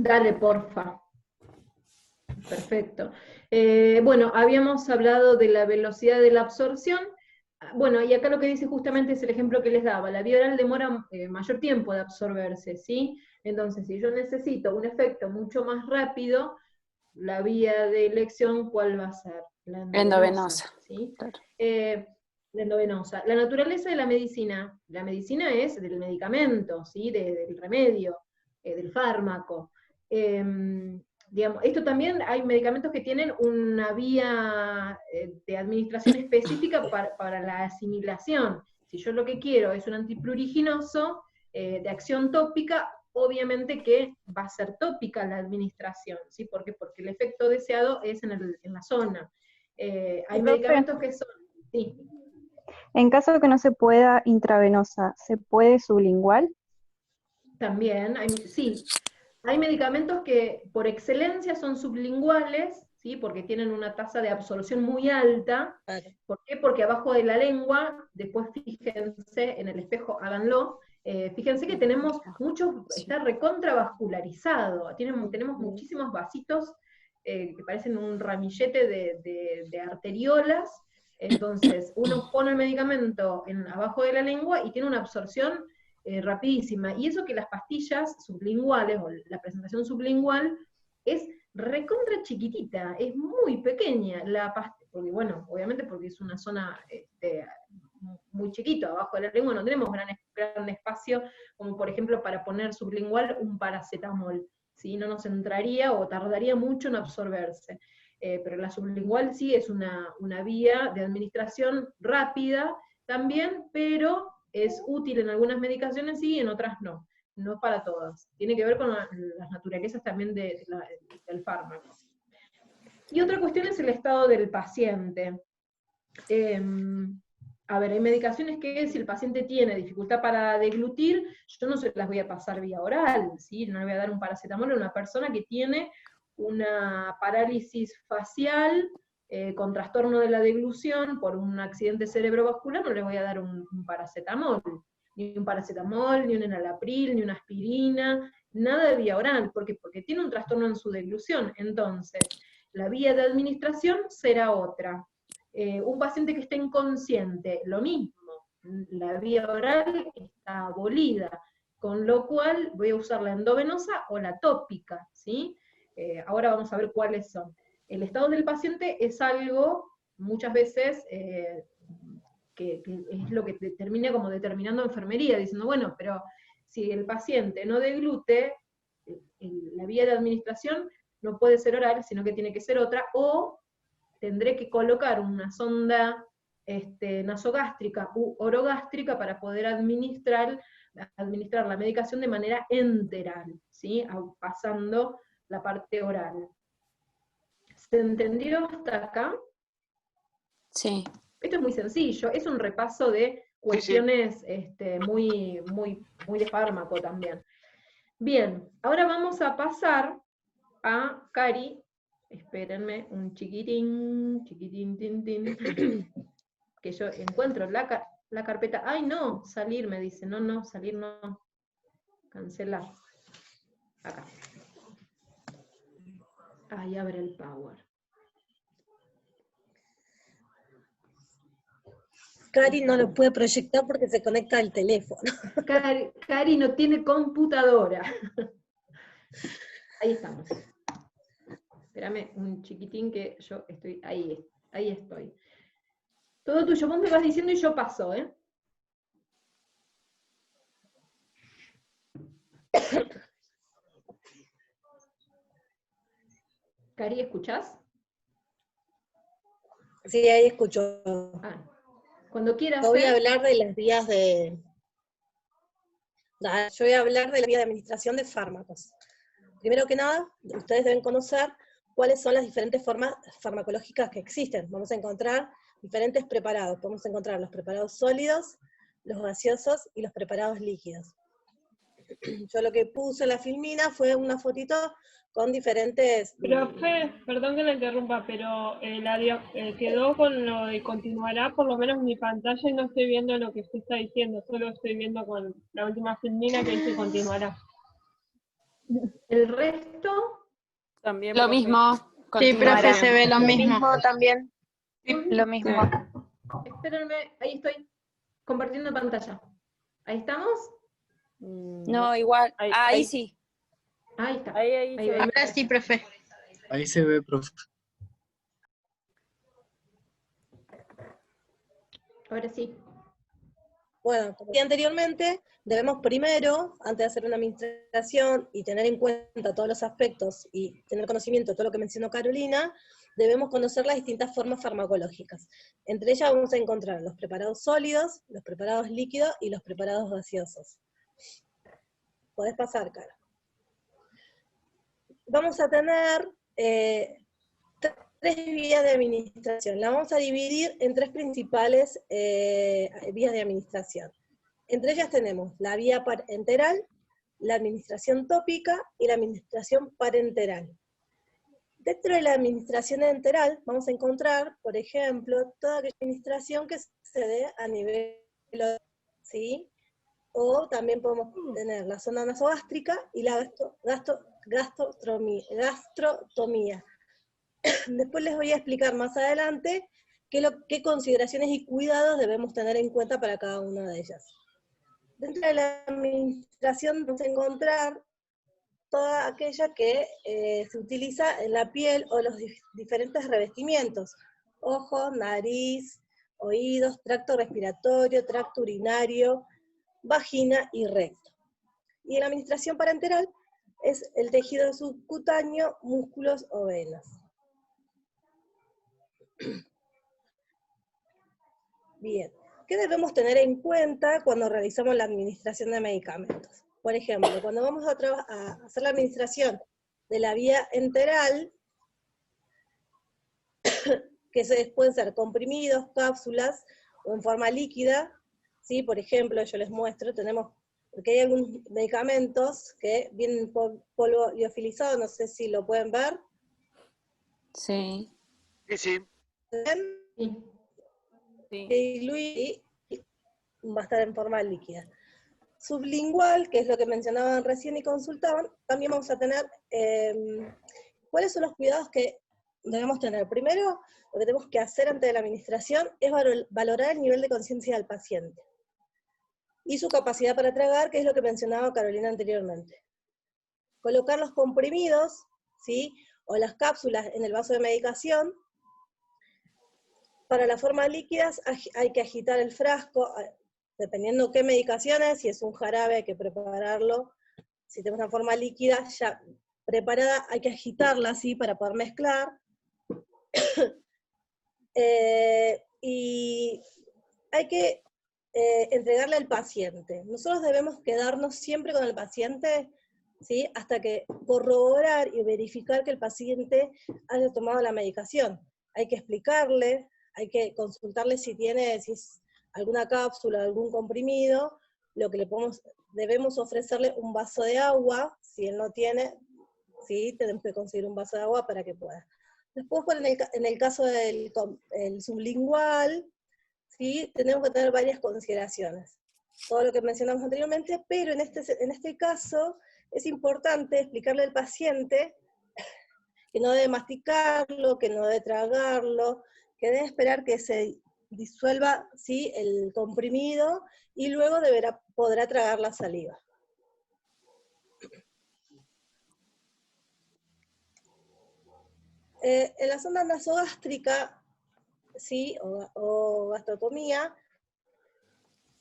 Dale, porfa. Perfecto. Bueno, habíamos hablado de la velocidad de la absorción. Bueno, y acá lo que dice justamente es el ejemplo que les daba. La vía oral demora mayor tiempo de absorberse, ¿sí? Entonces, si yo necesito un efecto mucho más rápido, la vía de elección, ¿cuál va a ser? La endovenosa, Endovenosa. ¿sí? Claro. La endovenosa. La naturaleza de la medicina es del medicamento, ¿sí? Del remedio, del fármaco. Digamos, esto también hay medicamentos que tienen una vía de administración específica para la asimilación. Si yo lo que quiero es un antipruriginoso de acción tópica, obviamente que va a ser tópica la administración, ¿sí? ¿Por qué? Porque el efecto deseado es en la zona. Hay Profe, medicamentos que son, sí, en caso de que no se pueda intravenosa, ¿se puede sublingual? también, sí, hay medicamentos que por excelencia son sublinguales, ¿sí? Porque tienen una tasa de absorción muy alta. Claro. ¿Por qué? Porque abajo de la lengua, después fíjense en el espejo, háganlo, fíjense que tenemos muchos, está recontravascularizado, tenemos muchísimos vasitos que parecen un ramillete de arteriolas. Entonces, uno pone el medicamento abajo de la lengua y tiene una absorción rapidísima. Y eso que las pastillas sublinguales, o la presentación sublingual, es recontra chiquitita, es muy pequeña la pastilla, porque bueno, obviamente porque es una zona muy chiquito, abajo de la lengua no tenemos gran espacio, como por ejemplo para poner sublingual un paracetamol, ¿sí? No nos entraría o tardaría mucho en absorberse. Pero la sublingual sí es una vía de administración rápida también, pero es útil en algunas medicaciones sí, en otras no. No para todas. Tiene que ver con las naturalezas también del fármaco. Y otra cuestión es el estado del paciente. A ver, hay medicaciones que si el paciente tiene dificultad para deglutir, yo no se las voy a pasar vía oral, ¿sí? No le voy a dar un paracetamol a una persona que tiene una parálisis facial con trastorno de la deglución por un accidente cerebrovascular, no le voy a dar un paracetamol, ni un paracetamol, ni un enalapril, ni una aspirina, nada de vía oral, porque tiene un trastorno en su deglución. Entonces, la vía de administración será otra. Un paciente que esté inconsciente, lo mismo, la vía oral está abolida, con lo cual voy a usar la endovenosa o la tópica, ¿sí? Ahora vamos a ver cuáles son. El estado del paciente es algo, muchas veces, que es lo que termina como determinando enfermería, diciendo, bueno, pero si el paciente no deglute, la vía de administración no puede ser oral, sino que tiene que ser otra, o tendré que colocar una sonda nasogástrica u orogástrica para poder administrar la medicación de manera enteral, ¿sí? Pasando la parte oral. ¿Se entendió hasta acá? Sí. Esto es muy sencillo, es un repaso de cuestiones muy de fármaco también. Bien, ahora vamos a pasar a Cari. Espérenme un chiquitín, tin, tin, que yo encuentro la carpeta. Ay, no, salir, me dice. No, salir no. Cancelar. Acá. Ahí abre el Power. Cari no lo puede proyectar porque se conecta al teléfono. Cari no tiene computadora. Ahí estamos. Espérame un chiquitín que yo estoy ahí estoy. Todo tuyo, vos me vas diciendo y yo paso, ¿eh? Cari, ¿escuchás? Sí, ahí escucho. Cuando quieras. Yo voy a hablar de las vías de... Yo voy a hablar de la vía de administración de fármacos. Primero que nada, ustedes deben conocer cuáles son las diferentes formas farmacológicas que existen. Vamos a encontrar diferentes preparados. Podemos encontrar los preparados sólidos, los gaseosos y los preparados líquidos. Yo lo que puse en la filmina fue una fotito con diferentes... Profe, perdón que la interrumpa, pero quedó con lo de continuará, por lo menos en mi pantalla, y no estoy viendo lo que usted está diciendo, solo estoy viendo con la última filmina que dice continuará. El resto, También, Lo profe. mismo, Sí, continuará. profe, se ve lo Lo mismo. mismo también. Lo mismo. espérenme, ahí estoy compartiendo pantalla. ¿Ahí estamos? No, igual. Ahí Ahí. sí. Ahí está. Ahí se ve. me Ahora parece. sí, profe. Ahí se ve, profe. Ahora sí. Bueno, como decía anteriormente, debemos primero, antes de hacer una administración y tener en cuenta todos los aspectos y tener conocimiento de todo lo que mencionó Carolina, debemos conocer las distintas formas farmacológicas. Entre ellas vamos a encontrar los preparados sólidos, los preparados líquidos y los preparados gaseosos. Podés pasar, Cara. Vamos a tener tres vías de administración. La vamos a dividir en tres principales vías de administración. Entre ellas tenemos la vía enteral, la administración tópica y la administración parenteral. Dentro de la administración enteral vamos a encontrar, por ejemplo, toda aquella administración que se dé a nivel, ¿sí? O también podemos tener la zona nasogástrica y la gastrotomía. Después les voy a explicar más adelante qué consideraciones y cuidados debemos tener en cuenta para cada una de ellas. Dentro de la administración vamos a encontrar toda aquella que se utiliza en la piel o los diferentes revestimientos, ojos, nariz, oídos, tracto respiratorio, tracto urinario, vagina y recto. Y en la administración parenteral es el tejido subcutáneo, músculos o venas. Bien, ¿qué debemos tener en cuenta cuando realizamos la administración de medicamentos? Por ejemplo, cuando vamos a hacer la administración de la vía enteral, que pueden ser comprimidos, cápsulas o en forma líquida, ¿sí? Por ejemplo, yo les muestro, porque hay algunos medicamentos que vienen en polvo liofilizado, no sé si lo pueden ver. Sí. Sí. Sí. Sí. Y va a estar en forma líquida. Sublingual, que es lo que mencionaban recién y consultaban, también vamos a tener, ¿cuáles son los cuidados que debemos tener? Primero, lo que tenemos que hacer antes de la administración es valorar el nivel de conciencia del paciente y su capacidad para tragar, que es lo que mencionaba Carolina anteriormente. Colocar los comprimidos, ¿sí? O las cápsulas en el vaso de medicación. Para las formas líquidas hay que agitar el frasco, dependiendo qué medicaciones, si es un jarabe hay que prepararlo, si tenemos una forma líquida ya preparada hay que agitarla así para poder mezclar. Y hay que entregarle al paciente. Nosotros debemos quedarnos siempre con el paciente, ¿sí? Hasta que corroborar y verificar que el paciente haya tomado la medicación. Hay que explicarle, hay que consultarle si es alguna cápsula, algún comprimido, lo que debemos ofrecerle un vaso de agua, si él no tiene, ¿sí? Tenemos que conseguir un vaso de agua para que pueda. Después, en el caso del sublingual, ¿sí? Tenemos que tener varias consideraciones. Todo lo que mencionamos anteriormente, pero en este caso es importante explicarle al paciente que no debe masticarlo, que no debe tragarlo, que debe esperar que se disuelva, ¿sí? El comprimido y luego podrá tragar la saliva. En la sonda nasogástrica, ¿sí? o gastrotomía,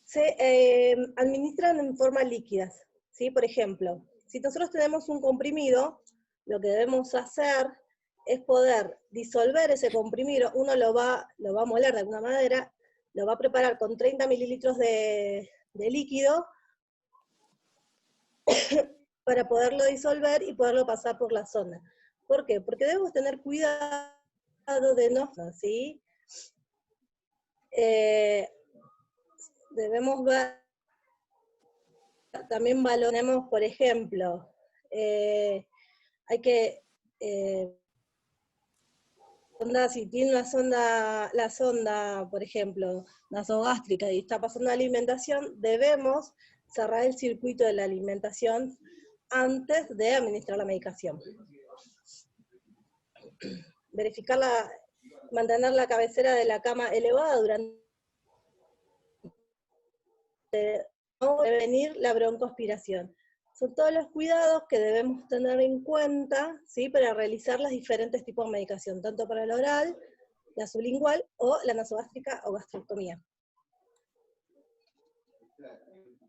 se administran en forma líquidas, ¿sí? Por ejemplo, si nosotros tenemos un comprimido, lo que debemos hacer es poder disolver ese comprimido, uno lo va a moler de alguna manera, lo va a preparar con 30 mililitros de líquido para poderlo disolver y poderlo pasar por la sonda. ¿Por qué? Porque debemos tener cuidado de no, ¿sí? Debemos ver, también valoremos, por ejemplo, hay que, si tiene la sonda, por ejemplo, nasogástrica y está pasando la alimentación, debemos cerrar el circuito de la alimentación antes de administrar la medicación. Verificar mantener la cabecera de la cama elevada durante prevenir la broncoaspiración. Son todos los cuidados que debemos tener en cuenta, ¿sí?, para realizar los diferentes tipos de medicación, tanto para el oral, la sublingual o la nasogástrica o gastrectomía.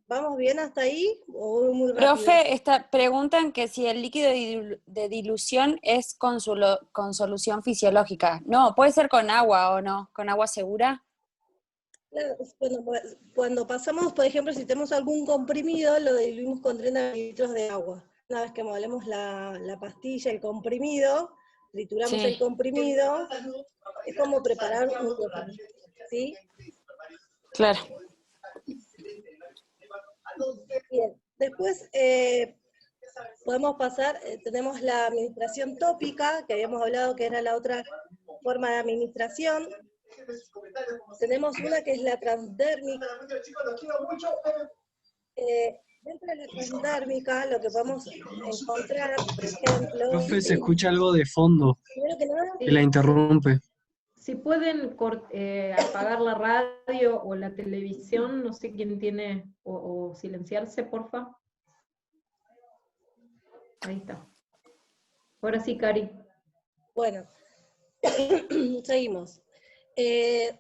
¿Vamos bien hasta ahí o voy muy rápido? Profe, preguntan que si el líquido de dilución es con solución fisiológica. No, puede ser con agua o no, con agua segura. Cuando pasamos, por ejemplo, si tenemos algún comprimido, lo diluimos con 30 mililitros de agua. Una vez que molemos la pastilla, el comprimido, trituramos el comprimido, es como preparar un yogur, ¿sí? Claro. Bien, después podemos pasar, tenemos la administración tópica, que habíamos hablado que era la otra forma de administración. Tenemos una que es la transdérmica. Dentro de la transdérmica lo que podemos encontrar, por ejemplo... Profe, se escucha algo de fondo, Primero que nada, que la interrumpe. Si pueden apagar la radio o la televisión, no sé quién tiene, o silenciarse, porfa. Ahí está. Ahora sí, Cari. Bueno, seguimos.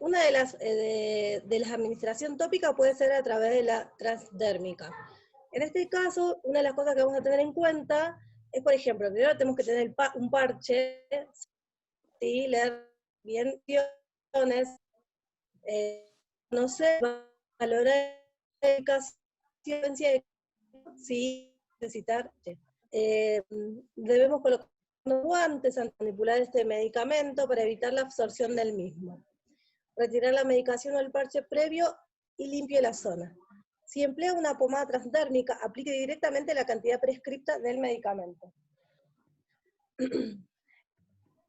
Una de las administración tópica puede ser a través de la transdérmica. En este caso, una de las cosas que vamos a tener en cuenta es, por ejemplo, primero tenemos que tener un parche, ¿sí? Leer bien no sé, valorar la eficacia, sí, necesitar. Debemos colocar guantes antes de manipular este medicamento para evitar la absorción del mismo. Retirar la medicación o el parche previo y limpie la zona. Si emplea una pomada transdérmica, aplique directamente la cantidad prescripta del medicamento.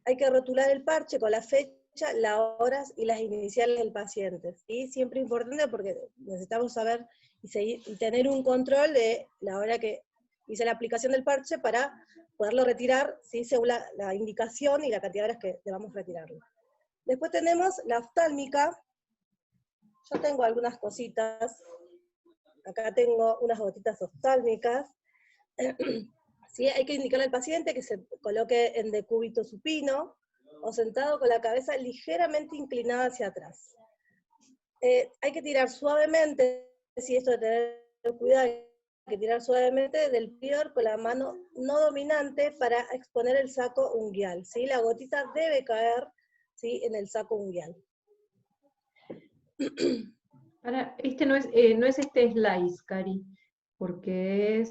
Hay que rotular el parche con la fecha, las horas y las iniciales del paciente. ¿Sí? Siempre importante porque necesitamos saber y tener un control de la hora que hice la aplicación del parche para poderlo retirar, ¿sí? Según la indicación y la cantidad de horas que debamos retirarlo. Después tenemos la oftálmica. Yo tengo algunas cositas. Acá tengo unas gotitas oftálmicas. ¿Sí? Hay que indicarle al paciente que se coloque en decúbito supino o sentado con la cabeza ligeramente inclinada hacia atrás. Hay que tirar suavemente, si esto de tener cuidado, hay que tirar suavemente del prior con la mano no dominante para exponer el saco unguial. ¿Sí? La gotita debe caer, ¿sí?, en el saco unguial. Ahora, este no es este slice, Cari, porque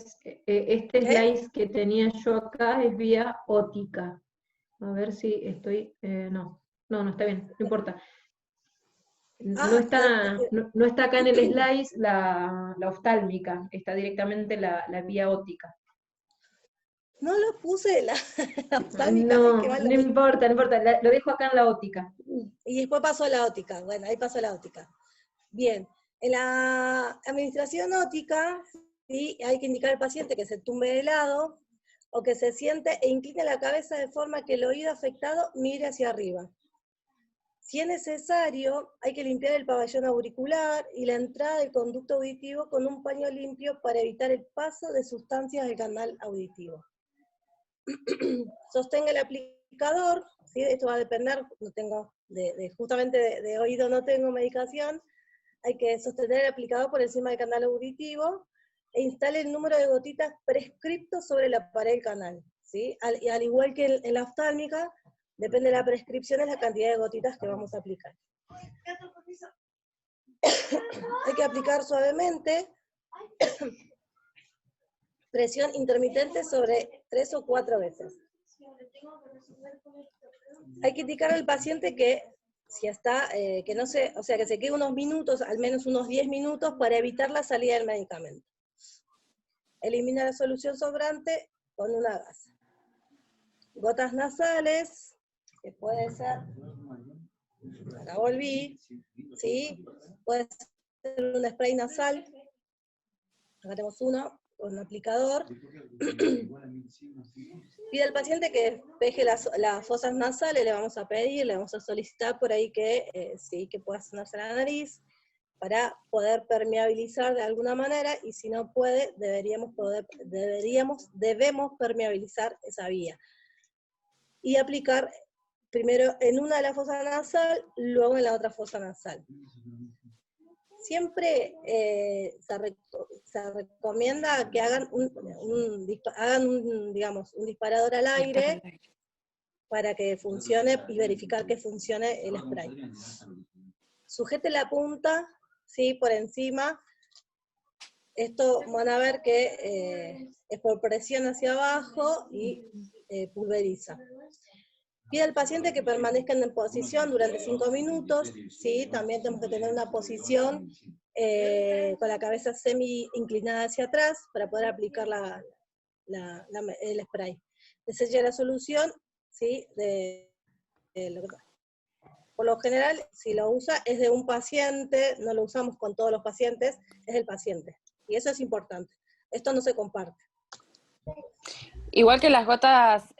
este slice que tenía yo acá es vía ótica. A ver si estoy... no, está bien, no importa. No está acá en el slice la oftálmica, está directamente la vía óptica. No lo puse la oftálmica. No importa, lo dejo acá en la óptica. Y después pasó a la óptica, bueno, ahí pasó la óptica. Bien, en la administración óptica, ¿sí?, hay que indicar al paciente que se tumbe de lado, o que se siente e incline la cabeza de forma que el oído afectado mire hacia arriba. Si es necesario, hay que limpiar el pabellón auricular y la entrada del conducto auditivo con un paño limpio para evitar el paso de sustancias del canal auditivo. Sostenga el aplicador, ¿sí? Esto va a depender, no tengo, justamente de oído no tengo medicación, hay que sostener el aplicador por encima del canal auditivo e instale el número de gotitas prescripto sobre la pared del canal. ¿Sí? Al igual que en la oftálmica, depende de la prescripción, es la cantidad de gotitas que vamos a aplicar. Hay que aplicar suavemente, presión intermitente sobre 3 o 4 veces. Hay que indicar al paciente que si está, que no se, o sea, que se quede unos minutos, al menos unos 10 minutos, para evitar la salida del medicamento. Elimina la solución sobrante con una gasa. Gotas nasales, que puede ser, acá volví, ¿sí? Puede ser un spray nasal, acá tenemos uno, con aplicador. Pide al paciente que despeje las fosas nasales, le vamos a pedir, le vamos a solicitar por ahí que sí, que pueda sonarse la nariz, para poder permeabilizar de alguna manera, y si no puede, debemos permeabilizar esa vía. Y aplicar primero en una de las fosas nasal, luego en la otra fosa nasal. Siempre se recomienda que hagan un disparador al aire para que funcione y verificar que funcione el spray. Sujete la punta, ¿sí? Por encima. Esto van a ver que es por presión hacia abajo y pulveriza. Pide al paciente que permanezcan en posición durante 5 minutos, ¿sí? También tenemos que tener una posición con la cabeza semi inclinada hacia atrás para poder aplicar el spray. Desella la solución, ¿sí? Por lo general, si lo usa es de un paciente, no lo usamos con todos los pacientes, es del paciente. Y eso es importante. Esto no se comparte. Igual que las gotas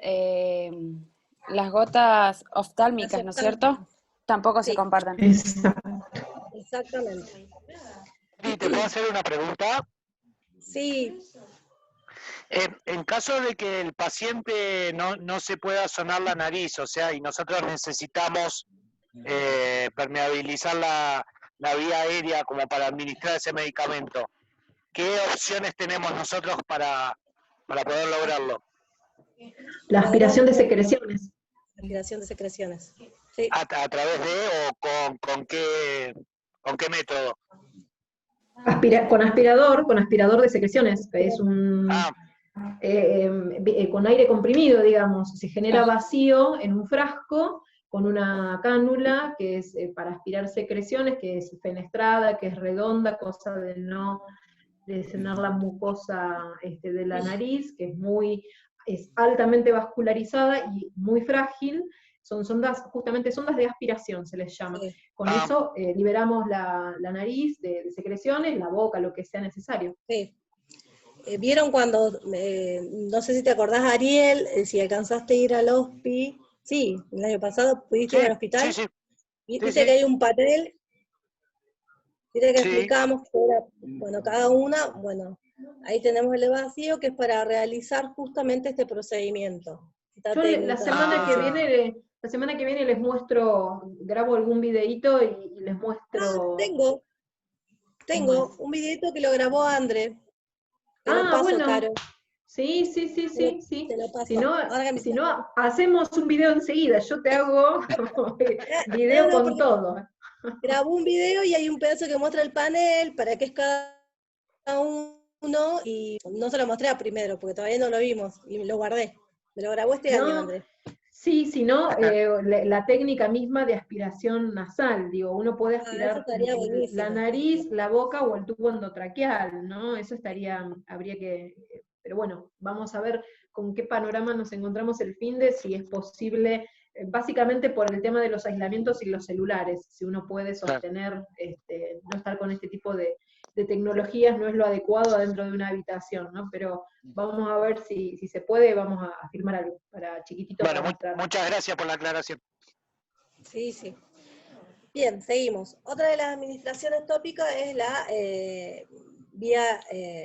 oftálmicas, ¿no es cierto? Tampoco se comparten. Exactamente. ¿Y te puedo hacer una pregunta? Sí. En caso de que el paciente no se pueda sonar la nariz, o sea, y nosotros necesitamos permeabilizar la vía aérea como para administrar ese medicamento, ¿qué opciones tenemos nosotros para poder lograrlo? La aspiración de secreciones. Aspiración de secreciones. Sí. ¿A través de o con qué método? Con aspirador de secreciones, que es un... con aire comprimido, digamos, se genera vacío en un frasco con una cánula que es para aspirar secreciones, que es fenestrada, que es redonda, cosa de no lesionar la mucosa de la nariz, que es altamente vascularizada y muy frágil. Son sondas, justamente sondas de aspiración se les llama. Sí. Con eso liberamos la nariz de secreciones, la boca, lo que sea necesario. Sí. ¿Vieron cuando, no sé si te acordás, Ariel, si alcanzaste a ir al hospi? Sí, el año pasado pudiste ir al hospital. Sí, sí. Viste que hay un panel, viste que explicamos que era, bueno, cada una, bueno, ahí tenemos el vacío que es para realizar justamente este procedimiento. Yo la semana que viene les muestro, grabo algún videíto y les muestro. Tengo un videíto que lo grabó André. Te lo paso, bueno. Caro. Sí. Te lo paso. Si no, hacemos un video enseguida, yo te hago video con todo. Grabó un video y hay un pedazo que muestra el panel, para qué es cada uno, y no se lo mostré a primero, porque todavía no lo vimos, y lo guardé. Me lo grabó este año, Andrés. Sí, sino la técnica misma de aspiración nasal, digo, uno puede aspirar la nariz, la boca o el tubo endotraqueal, ¿no? Eso habría que, pero bueno, vamos a ver con qué panorama nos encontramos el finde, si es posible, básicamente por el tema de los aislamientos y los celulares, si uno puede sostener, no estar con este tipo de tecnologías no es lo adecuado adentro de una habitación, ¿no? Pero vamos a ver si se puede, vamos a firmar algo para chiquititos. Bueno, muchas gracias por la aclaración. Sí. Bien, seguimos. Otra de las administraciones tópicas es la vía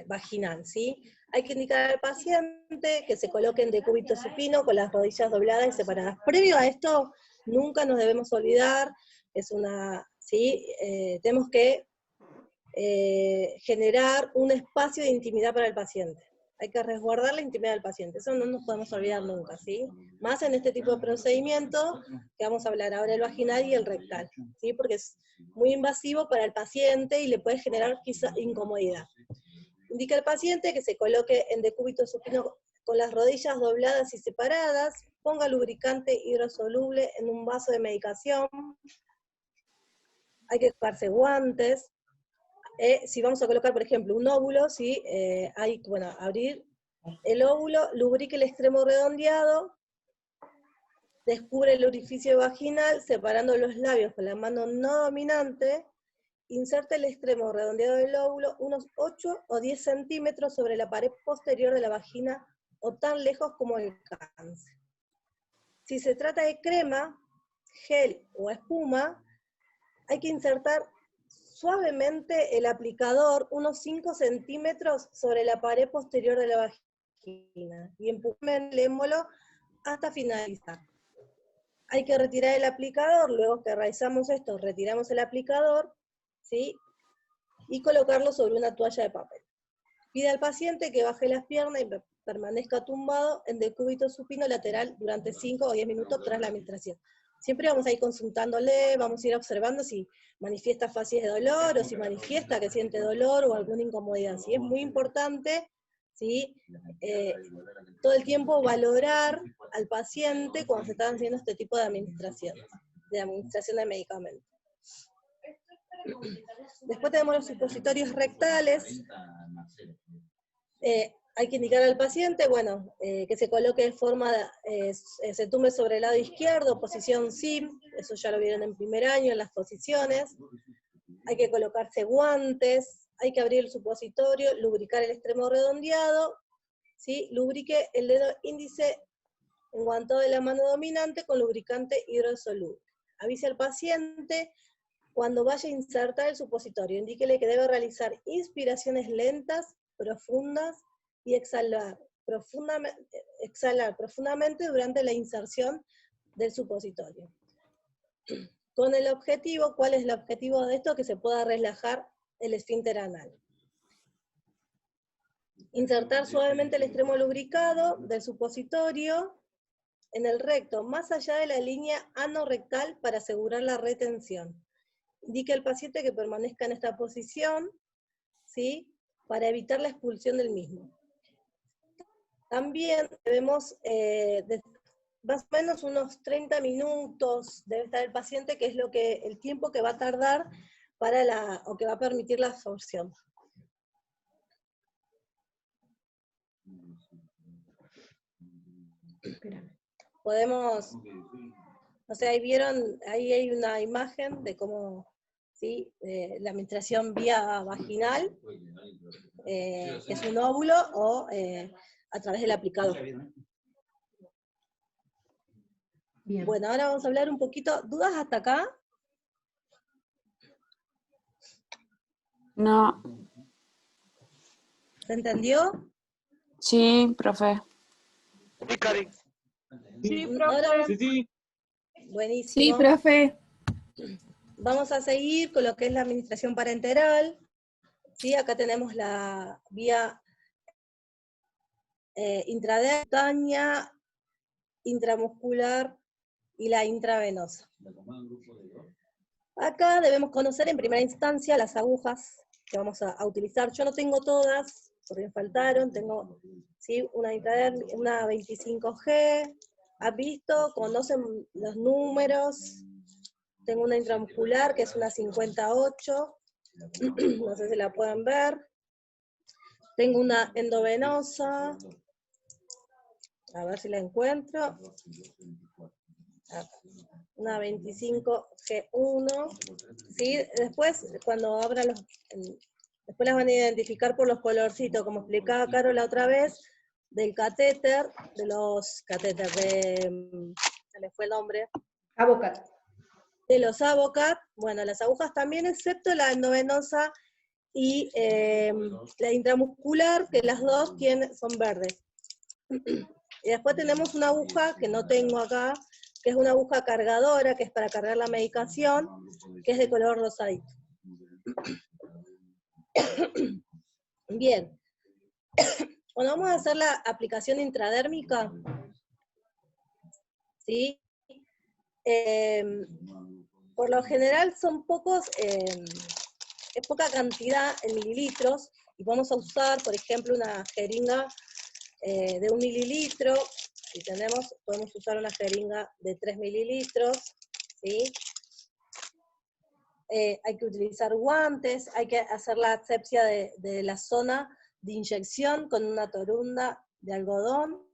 vaginal, ¿sí? Hay que indicar al paciente que se coloque en decúbito supino con las rodillas dobladas y separadas. Previo a esto, nunca nos debemos olvidar, tenemos que generar un espacio de intimidad para el paciente. Hay que resguardar la intimidad del paciente, eso no nos podemos olvidar nunca, ¿sí? Más en este tipo de procedimiento, que vamos a hablar ahora, el vaginal y el rectal, ¿sí? Porque es muy invasivo para el paciente y le puede generar quizá incomodidad. Indica al paciente que se coloque en decúbito supino con las rodillas dobladas y separadas, ponga lubricante hidrosoluble en un vaso de medicación, hay que colocarse guantes. Si vamos a colocar, por ejemplo, un óvulo, abrir el óvulo, lubrique el extremo redondeado, descubre el orificio vaginal, separando los labios con la mano no dominante, inserte el extremo redondeado del óvulo unos 8 o 10 centímetros sobre la pared posterior de la vagina o tan lejos como alcance. Si se trata de crema, gel o espuma, hay que insertar suavemente el aplicador unos 5 centímetros sobre la pared posterior de la vagina y empujar el émbolo hasta finalizar. Hay que retirar el aplicador, luego que realizamos esto, retiramos el aplicador, ¿sí? Y colocarlo sobre una toalla de papel. Pide al paciente que baje las piernas y permanezca tumbado en decúbito supino lateral durante 5 o 10 minutos tras la administración. Siempre vamos a ir consultándole, vamos a ir observando si manifiesta facies de dolor o si manifiesta que siente dolor o alguna incomodidad. Sí, es muy importante, ¿sí? Todo el tiempo valorar al paciente cuando se están haciendo este tipo de administración de medicamentos. Después tenemos los supositorios rectales. Hay que indicar al paciente, bueno, que se coloque de forma, se tumbe sobre el lado izquierdo, posición SIM, eso ya lo vieron en primer año en las posiciones. Hay que colocarse guantes, hay que abrir el supositorio, lubricar el extremo redondeado, ¿sí? Lubrique el dedo índice enguantado de la mano dominante con lubricante hidrosoluble. Avise al paciente cuando vaya a insertar el supositorio, indíquele que debe realizar inspiraciones lentas, profundas, y exhalar profundamente durante la inserción del supositorio. Con el objetivo, ¿cuál es el objetivo de esto? Que se pueda relajar el esfínter anal. Insertar suavemente el extremo lubricado del supositorio en el recto, más allá de la línea anorrectal para asegurar la retención. Indique al paciente que permanezca en esta posición, ¿sí? Para evitar la expulsión del mismo. También debemos, más o menos unos 30 minutos debe estar el paciente, que es el tiempo que va a tardar o que va a permitir la absorción. Podemos, o sea, ahí vieron, ahí hay una imagen de cómo, ¿sí? La administración vía vaginal, es un óvulo o a través del aplicador. Bien. Bueno, ahora vamos a hablar un poquito, ¿dudas hasta acá? No. ¿Se entendió? Sí, profe. Sí, Cari. Sí, Ahora profe. Sí. buenísimo. Sí, profe. Vamos a seguir con lo que es la administración parenteral. ¿Sí? Acá tenemos la vía intradérmica, intramuscular y la intravenosa. Acá debemos conocer en primera instancia las agujas que vamos a utilizar. Yo no tengo todas, porque me faltaron, tengo, ¿sí? una 25G, ¿has visto? Conocen los números. Tengo una intramuscular que es una 58, no sé si la pueden ver. Tengo una endovenosa, a ver si la encuentro. Una 25G1, ¿sí? Después, cuando abran después las van a identificar por los colorcitos, como explicaba Caro la otra vez, del catéter, se me fue el nombre. Avocat. De los Avocat, bueno, las agujas también, excepto la endovenosa y la intramuscular, que las dos son verdes. Y después tenemos una aguja que no tengo acá, que es una aguja cargadora, que es para cargar la medicación, que es de color rosadito. Bien. Cuando vamos a hacer la aplicación intradérmica, ¿sí? Por lo general son es poca cantidad en mililitros, y vamos a usar, por ejemplo, una jeringa de 1 mililitro. Si podemos usar una jeringa de 3 mililitros, ¿sí? Hay que utilizar guantes, hay que hacer la asepsia de la zona de inyección con una torunda de algodón,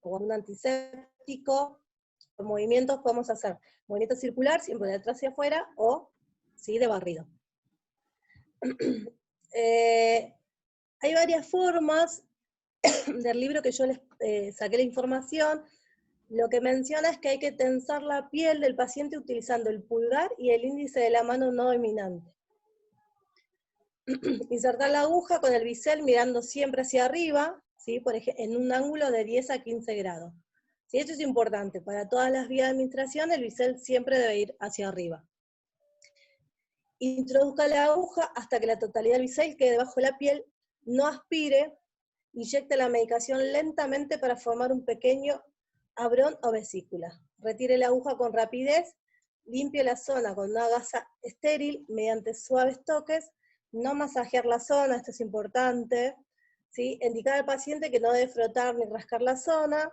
o un antiséptico. Los movimientos podemos hacer movimiento circular, siempre de atrás hacia afuera, o ¿sí? De barrido. Hay varias formas del libro que yo les saqué la información. Lo que menciona es que hay que tensar la piel del paciente utilizando el pulgar y el índice de la mano no dominante. Insertar la aguja con el bisel mirando siempre hacia arriba, ¿sí? Por ejemplo, en un ángulo de 10 a 15 grados. ¿Sí? Esto es importante, para todas las vías de administración el bisel siempre debe ir hacia arriba. Introduzca la aguja hasta que la totalidad del bisel quede debajo de la piel, no aspire, inyecte la medicación lentamente para formar un pequeño abrón o vesícula. Retire la aguja con rapidez, limpie la zona con una gasa estéril mediante suaves toques, no masajear la zona, esto es importante, ¿sí? Indicar al paciente que no debe frotar ni rascar la zona,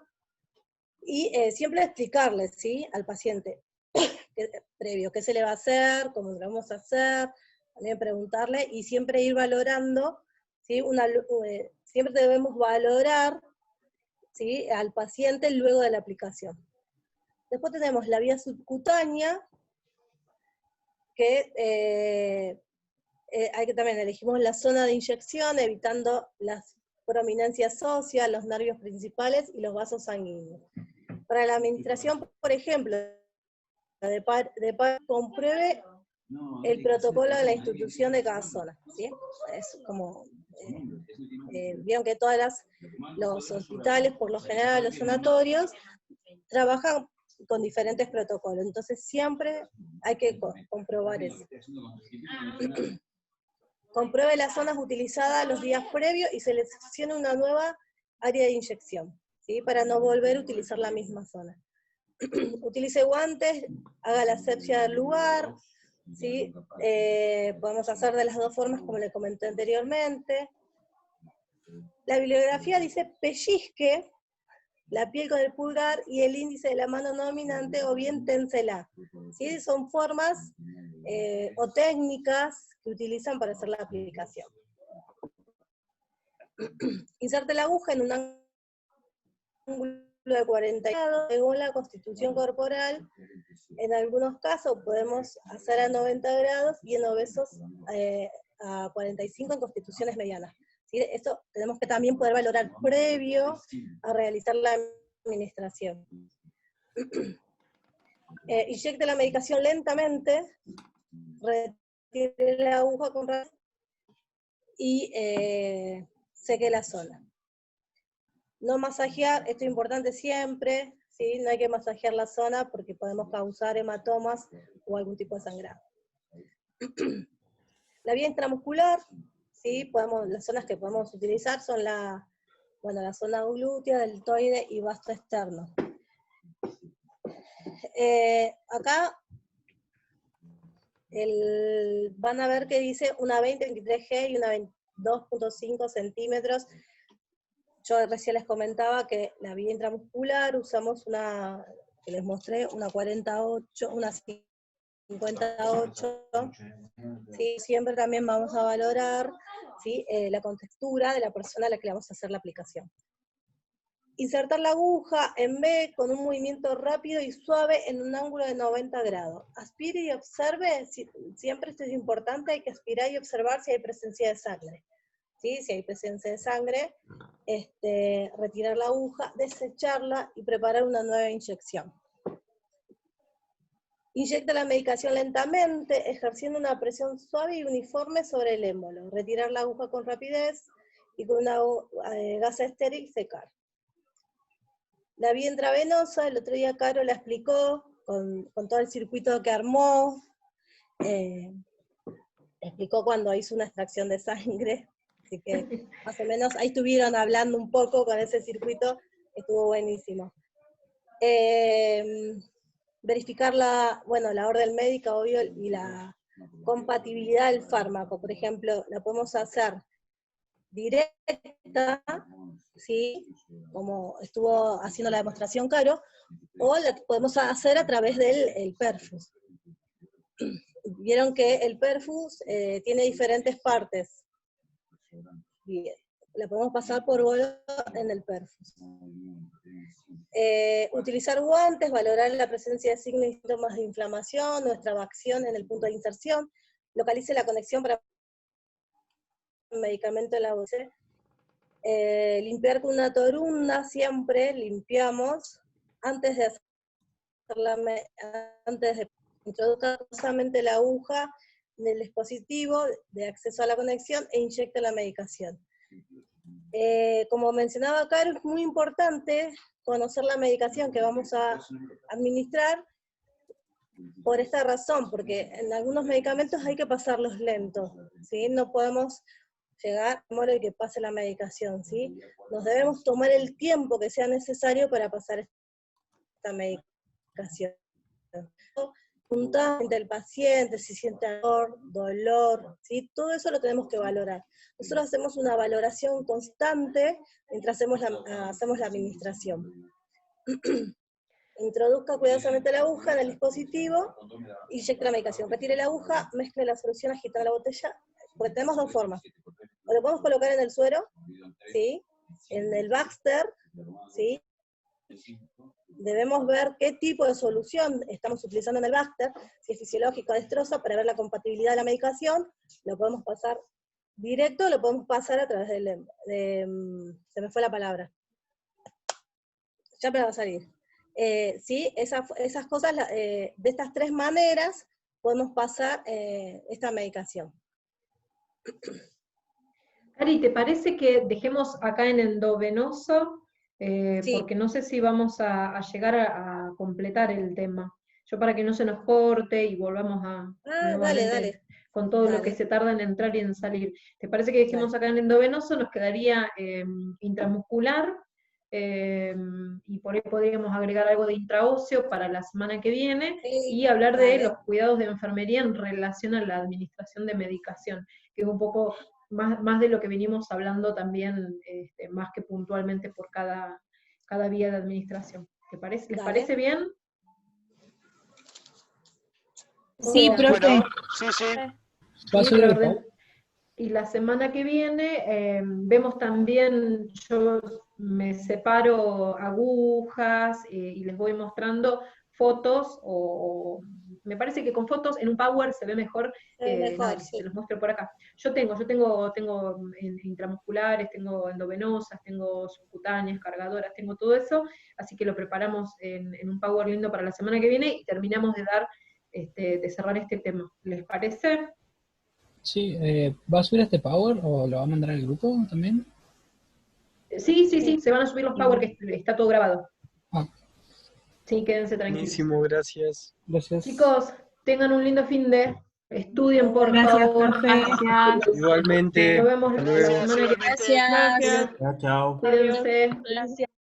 y siempre explicarle, ¿sí? Al paciente previo qué se le va a hacer, cómo lo vamos a hacer, también preguntarle, y siempre ir valorando, ¿sí? Siempre debemos valorar, ¿sí? Al paciente luego de la aplicación. Después tenemos la vía subcutánea, que hay que también elegimos la zona de inyección, evitando las prominencias óseas, los nervios principales y los vasos sanguíneos. Para la administración, por ejemplo, compruebe el protocolo de la institución de cada zona, ¿sí? Es como, vieron que los hospitales, por lo general los sanatorios, trabajan con diferentes protocolos, entonces siempre hay que comprobar eso. Compruebe las zonas utilizadas los días previos y seleccione una nueva área de inyección, ¿sí? Para no volver a utilizar la misma zona. Utilice guantes, haga la asepsia del lugar, ¿sí? Podemos hacer de las dos formas como le comenté anteriormente. La bibliografía dice pellizque la piel con el pulgar y el índice de la mano no dominante, o bien ténsela, ¿sí? Son formas o técnicas que utilizan para hacer la aplicación. Inserte la aguja en un ángulo de 40 grados, según la constitución corporal. En algunos casos podemos hacer a 90 grados y en obesos a 45 en constituciones medianas. ¿Sí? Esto tenemos que también poder valorar previo a realizar la administración. Inyecte la medicación lentamente, retire la aguja con rapidez y seque la zona. No masajear, esto es importante siempre, ¿sí? No hay que masajear la zona porque podemos causar hematomas o algún tipo de sangrado. La vía intramuscular, ¿sí? Las zonas que podemos utilizar son la zona glútea, deltoide y vasto externo. Acá van a ver que dice una 20-23G y una 22.5 centímetros. Yo recién les comentaba que la vía intramuscular usamos una, que les mostré, una 48, una 58, ¿sí? Siempre también vamos a valorar, ¿sí? La contextura de la persona a la que le vamos a hacer la aplicación. Insertar la aguja en B con un movimiento rápido y suave en un ángulo de 90 grados. Aspire y observe, siempre esto es importante, hay que aspirar y observar si hay presencia de sangre. ¿Sí? Si hay presencia de sangre, retirar la aguja, desecharla y preparar una nueva inyección. Inyecta la medicación lentamente, ejerciendo una presión suave y uniforme sobre el émbolo. Retirar la aguja con rapidez y con una gasa estéril secar. La vía intravenosa, el otro día Caro la explicó, con todo el circuito que armó, explicó cuando hizo una extracción de sangre, así que más o menos ahí estuvieron hablando un poco con ese circuito, estuvo buenísimo. Verificar la orden médica, obvio, y la compatibilidad del fármaco. Por ejemplo, la podemos hacer directa, ¿sí? Como estuvo haciendo la demostración Caro, o la podemos hacer a través del perfus. Vieron que el perfus tiene diferentes partes. Y la podemos pasar por bolo en el perfus. Utilizar guantes, valorar la presencia de signos y síntomas de inflamación, nuestra acción en el punto de inserción, localice la conexión para el medicamento de la UC. Limpiar con una torunda, siempre limpiamos, antes de introduzca solamente la aguja en el dispositivo de acceso a la conexión e inyecta la medicación. Como mencionaba Caro, es muy importante conocer la medicación que vamos a administrar por esta razón, porque en algunos medicamentos hay que pasarlos lentos, ¿sí? No podemos llegar a morir que pase la medicación, ¿sí? Nos debemos tomar el tiempo que sea necesario para pasar esta medicación. Puntualmente el paciente, si siente dolor, ¿sí? Todo eso lo tenemos que valorar. Nosotros hacemos una valoración constante mientras hacemos la administración. Introduzca cuidadosamente la aguja en el dispositivo, inyecte la medicación. Retire la aguja, mezcle la solución agitando la botella, porque tenemos dos formas. O lo podemos colocar en el suero, ¿sí? En el Baxter, ¿sí? Debemos ver qué tipo de solución estamos utilizando en el Baxter, si es fisiológico o destroza, para ver la compatibilidad de la medicación. Lo podemos pasar directo, lo podemos pasar a través se me fue la palabra. Ya me va a salir. Sí, esas cosas, de estas tres maneras, podemos pasar esta medicación. Ari, ¿te parece que dejemos acá en endovenoso? Sí. Porque no sé si vamos a llegar a completar el tema. Yo para que no se nos corte y volvamos a nuevamente dale. con todo lo Dale. que se tarda en entrar y en salir. ¿Te parece que dejemos acá en endovenoso? Nos quedaría intramuscular, y por ahí podríamos agregar algo de intraóseo para la semana que viene, y hablar de los cuidados de enfermería en relación a la administración de medicación, que es un poco más de lo que venimos hablando también, más que puntualmente por cada vía de administración. ¿Les parece bien? Sí, profe. Bueno, sí. Y la semana que viene vemos también, yo me separo agujas y les voy mostrando fotos, o me parece que con fotos en un Power se ve mejor, Mejor, se los muestro por acá. Yo tengo intramusculares, tengo endovenosas, tengo subcutáneas, cargadoras, tengo todo eso, así que lo preparamos en un Power lindo para la semana que viene y terminamos de cerrar este tema. ¿Les parece? Sí, ¿va a subir este Power o lo va a mandar al grupo también? Sí, se van a subir los Power, que está todo grabado. Sí, quédense tranquilos. Buenísimo, gracias. Gracias. Chicos, tengan un lindo fin de, estudien por favor. Gracias. Igualmente. Nos vemos Hasta la luego. semana que viene. Gracias. Gracias. Chao. Cuídense. Gracias.